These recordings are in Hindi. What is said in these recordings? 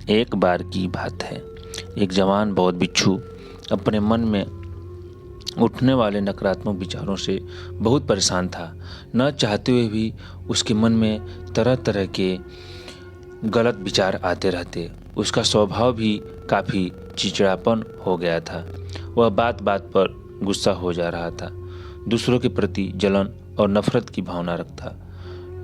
एक बार की बात है, एक जवान बौद्ध भिक्षु अपने मन में उठने वाले नकारात्मक विचारों से बहुत परेशान था। न चाहते हुए भी उसके मन में तरह तरह के गलत विचार आते रहते। उसका स्वभाव भी काफ़ी चिड़चिड़ापन हो गया था। वह बात बात पर गुस्सा हो जा रहा था, दूसरों के प्रति जलन और नफरत की भावना रखता,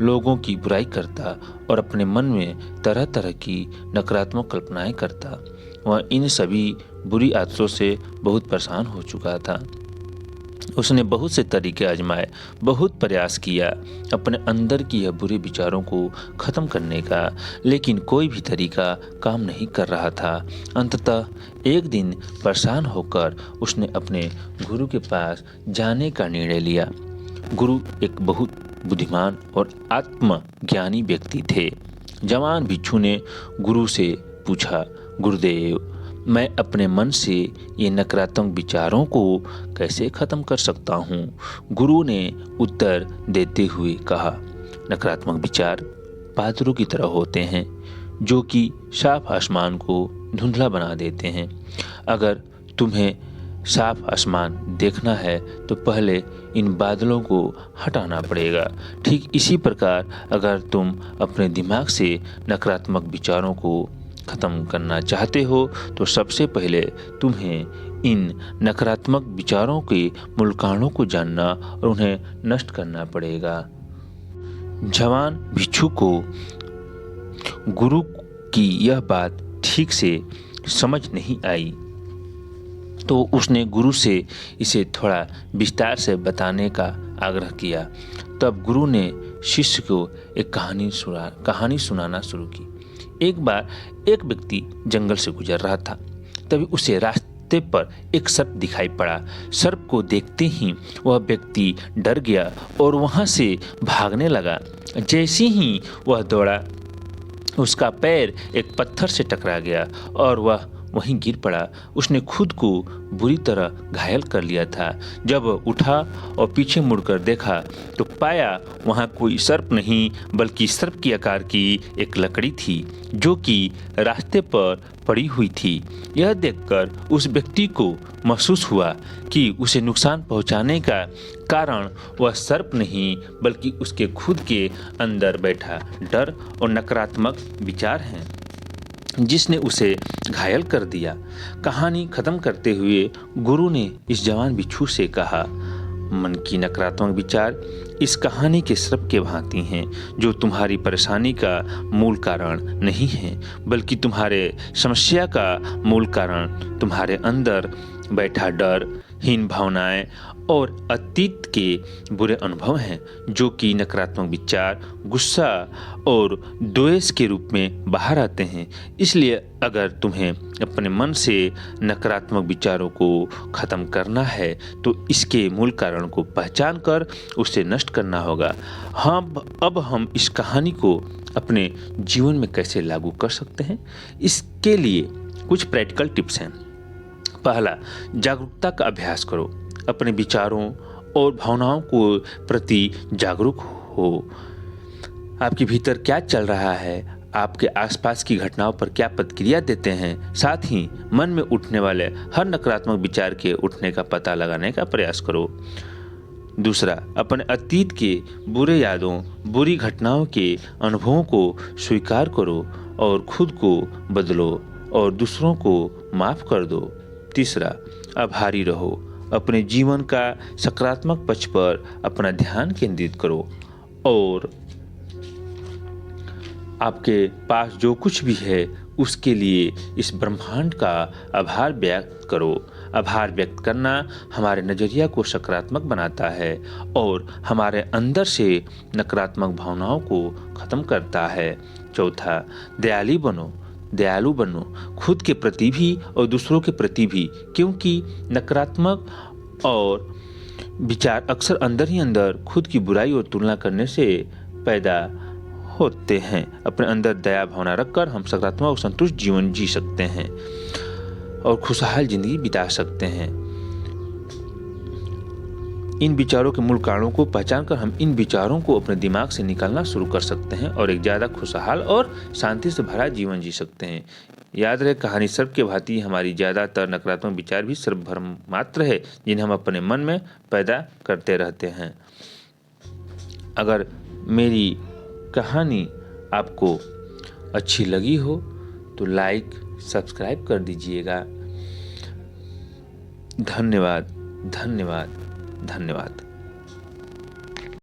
लोगों की बुराई करता और अपने मन में तरह तरह की नकारात्मक कल्पनाएं करता। वह इन सभी बुरी आदतों से बहुत परेशान हो चुका था। उसने बहुत से तरीके आजमाए, बहुत प्रयास किया अपने अंदर की यह बुरे विचारों को ख़त्म करने का, लेकिन कोई भी तरीका काम नहीं कर रहा था। अंततः एक दिन परेशान होकर उसने अपने गुरु के पास जाने का निर्णय लिया। गुरु एक बहुत बुद्धिमान और आत्मज्ञानी व्यक्ति थे। जवान भिक्षु ने गुरु से पूछा, गुरुदेव, मैं अपने मन से ये नकारात्मक विचारों को कैसे ख़त्म कर सकता हूँ? गुरु ने उत्तर देते हुए कहा, नकारात्मक विचार बादलों की तरह होते हैं जो कि साफ आसमान को धुंधला बना देते हैं। अगर तुम्हें साफ आसमान देखना है तो पहले इन बादलों को हटाना पड़ेगा। ठीक इसी प्रकार अगर तुम अपने दिमाग से नकारात्मक विचारों को ख़त्म करना चाहते हो तो सबसे पहले तुम्हें इन नकारात्मक विचारों के मूल कारणों को जानना और उन्हें नष्ट करना पड़ेगा। जवान भिक्षु को गुरु की यह बात ठीक से समझ नहीं आई, तो उसने गुरु से इसे थोड़ा विस्तार से बताने का आग्रह किया। तब गुरु ने शिष्य को एक कहानी सुनाना शुरू की। एक बार एक व्यक्ति जंगल से गुजर रहा था। तभी उसे रास्ते पर एक सर्प दिखाई पड़ा। सर्प को देखते ही वह व्यक्ति डर गया और वहां से भागने लगा। जैसे ही वह दौड़ा, उसका पैर एक पत्थर से टकरा गया और वह वहीं गिर पड़ा। उसने खुद को बुरी तरह घायल कर लिया था। जब उठा और पीछे मुड़कर देखा तो पाया वहाँ कोई सर्प नहीं बल्कि सर्प की आकार की एक लकड़ी थी जो कि रास्ते पर पड़ी हुई थी। यह देखकर उस व्यक्ति को महसूस हुआ कि उसे नुकसान पहुँचाने का कारण वह सर्प नहीं बल्कि उसके खुद के अंदर बैठा डर और नकारात्मक विचार हैं जिसने उसे घायल कर दिया। कहानी खत्म करते हुए गुरु ने इस जवान भिक्षु से कहा, मन की नकारात्मक विचार इस कहानी के सर्प के भांति हैं जो तुम्हारी परेशानी का मूल कारण नहीं है बल्कि तुम्हारे समस्या का मूल कारण तुम्हारे अंदर बैठा डर, हीन भावनाएं और अतीत के बुरे अनुभव हैं जो कि नकारात्मक विचार, गुस्सा और द्वेष के रूप में बाहर आते हैं। इसलिए अगर तुम्हें अपने मन से नकारात्मक विचारों को ख़त्म करना है तो इसके मूल कारण को पहचान कर उसे नष्ट करना होगा। हाँ, अब हम इस कहानी को अपने जीवन में कैसे लागू कर सकते हैं, इसके लिए कुछ प्रैक्टिकल टिप्स हैं। पहला, जागरूकता का अभ्यास करो। अपने विचारों और भावनाओं को प्रति जागरूक हो। आपके भीतर क्या चल रहा है, आपके आसपास की घटनाओं पर क्या प्रतिक्रिया देते हैं। साथ ही मन में उठने वाले हर नकारात्मक विचार के उठने का पता लगाने का प्रयास करो। दूसरा, अपने अतीत के बुरे यादों, बुरी घटनाओं के अनुभवों को स्वीकार करो और खुद को बदलो और दूसरों को माफ़ कर दो। तीसरा, आभारी रहो। अपने जीवन का सकारात्मक पक्ष पर अपना ध्यान केंद्रित करो और आपके पास जो कुछ भी है उसके लिए इस ब्रह्मांड का आभार व्यक्त करो। आभार व्यक्त करना हमारे नज़रिया को सकारात्मक बनाता है और हमारे अंदर से नकारात्मक भावनाओं को ख़त्म करता है। चौथा, दयालु बनो खुद के प्रति भी और दूसरों के प्रति भी, क्योंकि नकारात्मक और विचार अक्सर अंदर ही अंदर खुद की बुराई और तुलना करने से पैदा होते हैं। अपने अंदर दया भावना रखकर हम सकारात्मक और संतुष्ट जीवन जी सकते हैं और खुशहाल जिंदगी बिता सकते हैं। इन विचारों के मूल कारणों को पहचान कर हम इन विचारों को अपने दिमाग से निकालना शुरू कर सकते हैं और एक ज़्यादा खुशहाल और शांति से भरा जीवन जी सकते हैं। याद रहे, कहानी सर्प के भांति हमारी ज़्यादातर नकारात्मक विचार भी सिर्फ भ्रम मात्र है, जिन्हें हम अपने मन में पैदा करते रहते हैं। अगर मेरी कहानी आपको अच्छी लगी हो तो लाइक सब्सक्राइब कर दीजिएगा। धन्यवाद, धन्यवाद, धन्यवाद।